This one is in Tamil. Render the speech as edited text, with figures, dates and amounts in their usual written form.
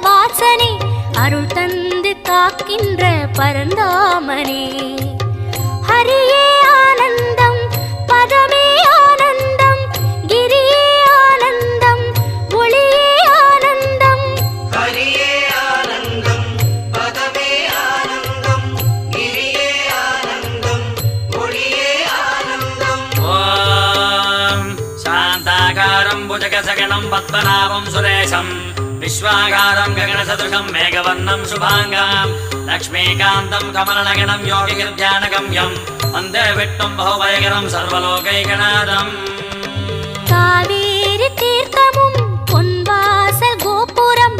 வாசனே அருள் தந்து காக்கின்ற பரந்தாமனே ஹரியே ஆனந்தம் பதமே ஆனந்தம் கிரியே ஆனந்தம் ஒளியே ஆனந்தம் ஹரியே ஆனந்தம் பதமே ஆனந்தம் கிரியே ஆனந்தம் ஒளியே ஆனந்தம். ஓம் சாந்தாகாரம் புஜகசகணம் பத்மநாபம் சுரேஷம் விஸ்வாகாரம் ககனசதுஷம் மேகவர்ணம் சுபாங்காம் லக்ஷ்மீகாந்தம் கமலநகனம் யோகிகிருத்யானகம்யம் வந்தே விட்டும் பகுபயகரம் சர்வலோகைகநாதம். காவேரி தீர்த்தமும் பொன்வாசல் கோபுரம்